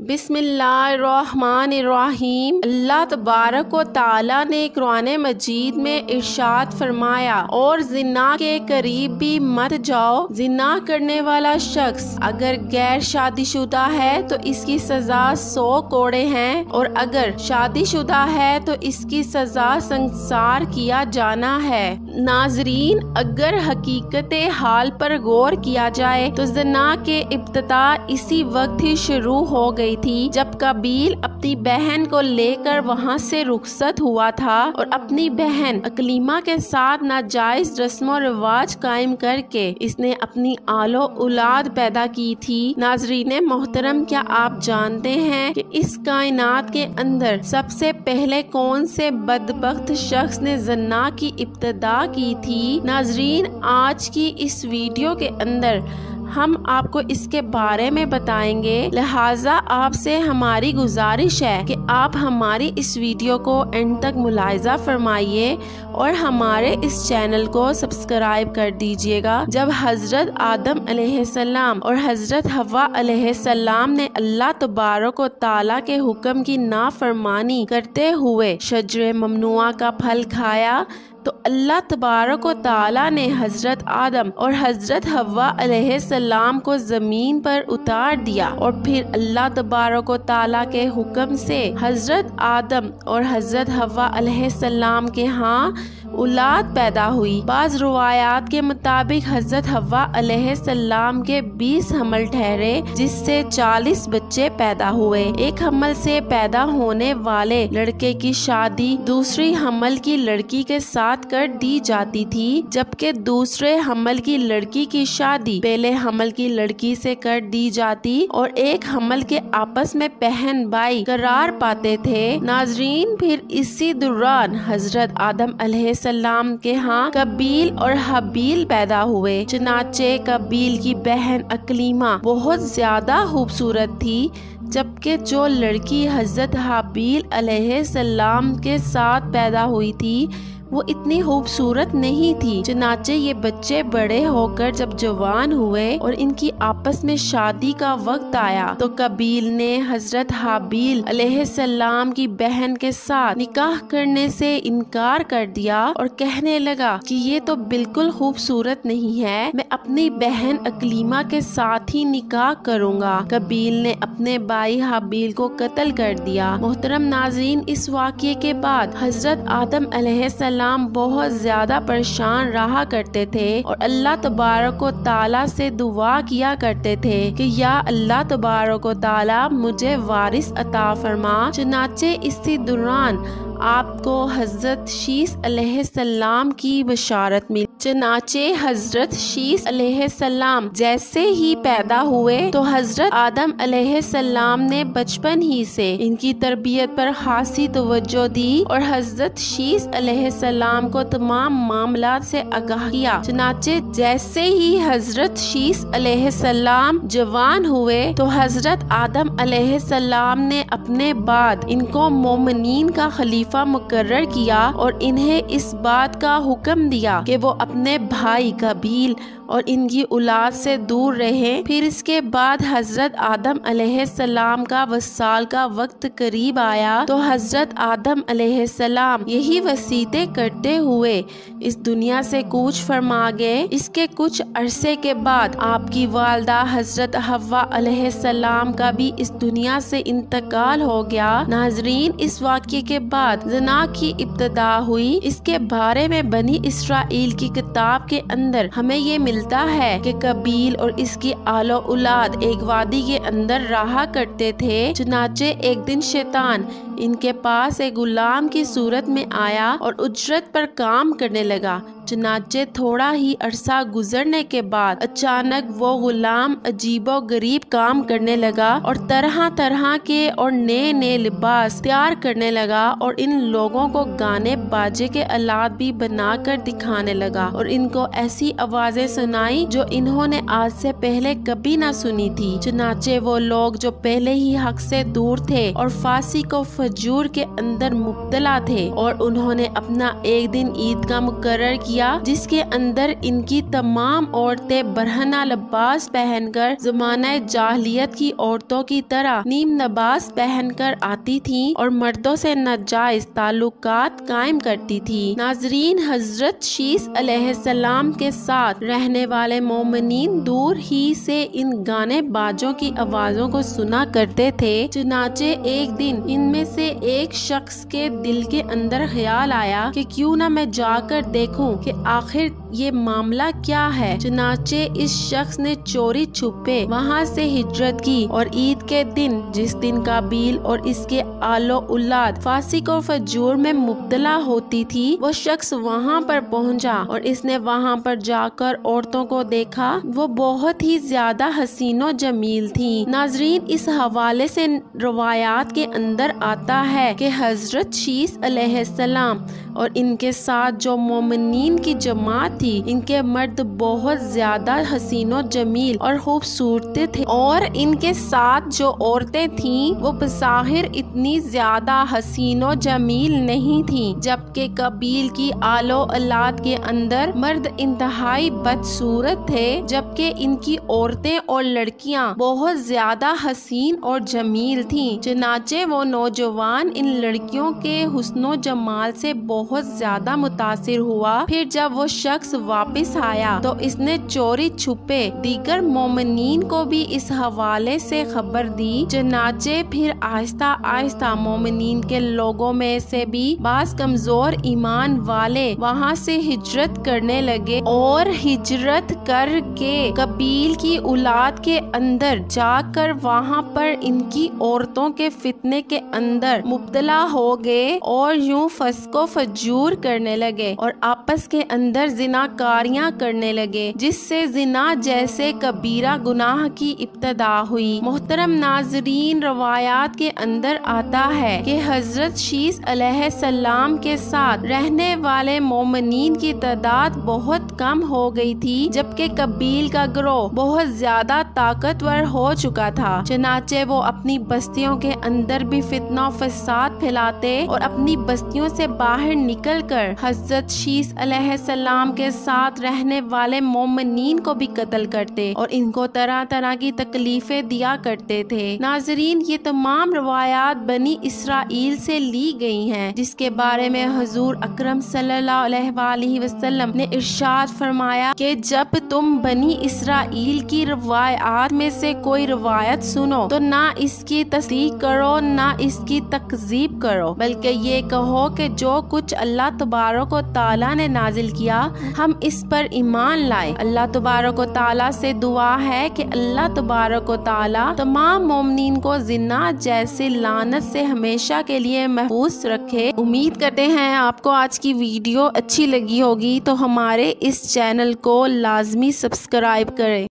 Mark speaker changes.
Speaker 1: बिस्मिल्लाहिर्रहमानिर्रहीम। अल्लाह तबारक व तआला ने कुरान मजीद में इरशाद फरमाया, और जिना के करीब भी मत जाओ। जिना करने वाला शख्स अगर गैर शादीशुदा है तो इसकी सजा 100 कोड़े हैं, और अगर शादीशुदा है तो इसकी सजा संसार किया जाना है। नाजरीन, अगर हकीकत हाल पर गौर किया जाए तो ज़िना के इब्तिदा इसी वक्त ही शुरू हो गई थी जब काबील अपनी बहन को लेकर वहां से रुखसत हुआ था और अपनी बहन अकलीमा के साथ नाजायज रस्म रिवाज कायम करके इसने अपनी आलो औलाद पैदा की थी। नाजरीन मोहतरम, क्या आप जानते हैं कि इस कायनात के अंदर सबसे पहले कौन से बदबख्त शख्स ने ज़िना की इब्तिदा की थी? नाजरीन, आज की इस वीडियो के अंदर हम आपको इसके बारे में बताएंगे। लिहाजा आपसे हमारी गुजारिश है कि आप हमारी इस वीडियो को एंड तक मुलाहिजा फरमाइए और हमारे इस चैनल को सब्सक्राइब कर दीजिएगा। जब हजरत आदम अलैहिस्सलाम और हजरत हव्वा अलैहिस्सलाम ने अल्लाह तबारक व तआला के हुक्म की नाफरमानी करते हुए शजरे ममनुआ का फल खाया तो अल्लाह तबारक व तआला ने हजरत आदम और हजरत हव्वा अलैहिस्सलाम को जमीन पर उतार दिया, और फिर अल्लाह तबारक व तआला के हुक्म से हजरत आदम और हजरत हव्वा अलैहिस्सलाम के यहाँ औलाद पैदा हुई। बाज रवायात के मुताबिक हजरत हव्वा अलैहिस्सलाम के 20 हमल ठहरे, जिससे 40 बच्चे पैदा हुए। एक हमल से पैदा होने वाले लड़के की शादी दूसरी हमल की लड़की के साथ कर दी जाती थी, जबकि दूसरे हमल की लड़की की शादी पहले हमल की लड़की से कर दी जाती और एक हमल के आपस में बहन भाई करार पाते थे। नाजरीन, फिर इसी दौरान हजरत आदम अलैहिस्सलाम के यहाँ कबील और हबील पैदा हुए। चनाचे कबील की बहन अकलीमा बहुत ज्यादा खूबसूरत थी, जबकि जो लड़की हजरत हबील अलैहिस्सलाम के साथ पैदा हुई थी वो इतनी खूबसूरत नहीं थी। चनाचे ये बच्चे बड़े होकर जब जवान हुए और इनकी आपस में शादी का वक्त आया तो कबील ने हजरत हाबील अलैहिस्सलाम की बहन के साथ निकाह करने से इनकार कर दिया और कहने लगा कि ये तो बिल्कुल खूबसूरत नहीं है, मैं अपनी बहन अकलीमा के साथ ही निकाह करूँगा। कबील ने अपने भाई हाबील को कत्ल कर दिया। मोहतरम नाज़रीन, इस वाक़ये के बाद हजरत आदम अलैहिस्सलाम बहुत ज्यादा परेशान रहा करते थे और अल्लाह तबारक व तआला से दुआ किया करते थे कि या अल्लाह तबारक व तआला मुझे वारिस अता फरमा। चनाचे इसी दौरान आपको हजरत शीस अलैहिस्सलाम की बशारत मिली। चनाचे हजरत शीस अलैहिस्सलाम जैसे ही पैदा हुए तो हजरत आदम अलैहिस्सलाम ने बचपन ही से इनकी तरबियत पर खासी तवज्जो दी और हजरत शीस अलैहिस्सलाम को तमाम मामलात से आगाह किया। चनाचे जैसे ही हजरत शीस अलैहिस्सलाम जवान हुए तो हजरत आदम अलैहिस्सलाम ने अपने बाद इनको मोमिनीन का खलीफा मुकर्रर किया और इन्हें इस बात का हुक्म दिया कि वो अपने भाई कबील और इनकी औलाद से दूर रहें। फिर इसके बाद हजरत आदम अलैहिस्सलाम का वसाल का वक्त करीब आया तो हजरत आदम अलैहिस्सलाम यही वसीयतें करते हुए इस दुनिया से कूच फरमा गए। इसके कुछ अरसे के बाद आपकी वालदा हजरत हव्वा अलैहिस्सलाम का भी इस दुनिया से इंतकाल हो गया। नाजरीन, इस वाक़ये के बाद ज़िना की इब्तिदा हुई। इसके बारे में बनी इसराइल की किताब के अंदर हमें ये मिलता है कि कबील और इसकी आलो औलाद एक वादी के अंदर रहा करते थे। चनाचे एक दिन शैतान इनके पास एक गुलाम की सूरत में आया और उजरत पर काम करने लगा। चनाचे थोड़ा ही अरसा गुजरने के बाद अचानक वो गुलाम अजीबो गरीब काम करने लगा और तरह तरह के और नए नए लिबास तैयार करने लगा और इन लोगों को गाने बाजे के आलात भी बनाकर दिखाने लगा। لگا اور ان کو ایسی آوازیں سنائی جو انہوں نے آج سے پہلے کبھی نہ سنی تھی۔ چنانچہ وہ لوگ جو پہلے ہی حق سے دور تھے اور فاسق و فجور کے اندر مبتلا تھے، اور انہوں نے اپنا ایک دن عید کا مقرر کیا جس کے اندر ان کی تمام عورتیں برہنہ لباس پہن کر زمانہ جاہلیت کی عورتوں کی طرح نیم لباس پہن کر آتی تھیں اور مردوں سے ناجائز تعلقات قائم کرتی تھی۔ ناظرین، حضرت شیس علیہ السلام کے ساتھ رہنے والے مومنین دور ہی سے ان گانے باجوں کی آوازوں کو سنا کرتے تھے۔ چنانچہ ایک دن ان میں سے ایک شخص کے دل کے اندر خیال آیا کہ کیوں نہ میں جا کر دیکھوں کہ آخر یہ معاملہ کیا ہے۔ چنانچہ اس شخص نے چوری چھپے وہاں سے ہجرت کی اور عید کے دن، جس دن قابیل اور اس کے آل و اولاد فاسق و فجور میں مبتلا ہوتی تھی، وہ شخص وہاں پر پہنچا اور اس نے وہاں پر جا کر عورتوں کو دیکھا۔ وہ بہت ہی زیادہ حسین و جمیل تھیں۔ ناظرین، اس حوالے سے روایات کے اندر آتا ہے کہ حضرت شیس علیہ السلام اور ان کے ساتھ جو مومنین کی جماعت تھی، ان کے مرد بہت زیادہ حسین و جمیل اور خوبصورت تھے، اور ان کے ساتھ جو عورتیں تھیں وہ بظاہر اتنی زیادہ حسین و جمیل نہیں تھیں، جبکہ قبیل کی آل و اولاد کے اندر مرد انتہائی بدصورت تھے، جبکہ ان کی عورتیں اور لڑکیاں بہت زیادہ حسین اور جمیل تھیں۔ چنانچہ وہ نوجوان ان لڑکیوں کے حسن و جمال سے بہت زیادہ متاثر ہوا۔ پھر جب وہ شخص واپس آیا تو اس نے چوری چھپے دیگر مومنین کو بھی اس حوالے سے خبر دی۔ چنانچہ پھر آہستہ آہستہ مومنین کے لوگوں میں سے بھی بعض کمزور ایمان والے وہاں سے ہجرت کرنے لگے، اور ہجرت کر کے قبیل کی اولاد کے اندر جا کر وہاں پر ان کی عورتوں کے فتنے کے اندر مبتلا ہو گئے اور یوں فسق و فجور کرنے لگے اور آپس کے اندر زنا کاریاں کرنے لگے، جس سے زنا جیسے کبیرہ گناہ کی ابتدا ہوئی۔ محترم ناظرین، روایات کے اندر آتا ہے کہ حضرت شیس علیہ السلام کے ساتھ رہنے والے مومنین کی تعداد بہت کم ہو گئی تھی، جبکہ قبیل کا گروہ بہت زیادہ طاقتور ہو چکا تھا۔ چنانچہ وہ اپنی بستیوں کے اندر بھی فتنہ و فساد پھیلاتے اور اپنی بستیوں سے باہر نکل کر حضرت شیس علیہ السلام کے ساتھ رہنے والے مومنین کو بھی قتل کرتے اور ان کو طرح طرح کی تکلیفیں دیا کرتے تھے۔ ناظرین، یہ تمام روایات بنی اسرائیل سے لی گئی ہیں، جس کے بارے میں حضور اکرم صلی اللہ علیہ وآلہ وسلم نے ارشاد فرمایا کہ جب تم بنی اسرائیل کی روایات میں سے کوئی روایت سنو تو نہ اس کی تصدیق کرو نہ اس کی تکذیب کرو، بلکہ یہ کہو کہ جو کچھ اللہ تبارک و تعالیٰ نے نازل کیا ہم اس پر ایمان لائے۔ اللہ تبارک و تعالیٰ سے دعا ہے کہ اللہ تبارک و تعالیٰ تمام مومنین کو زنا جیسے لعنت سے ہمیشہ کے لیے محفوظ رکھے۔ امید کرتے ہیں آپ کو آج کی ویڈیو اچھی لگی ہوگی، تو ہمارے اس چینل کو لازمی سبسکرائب کریں۔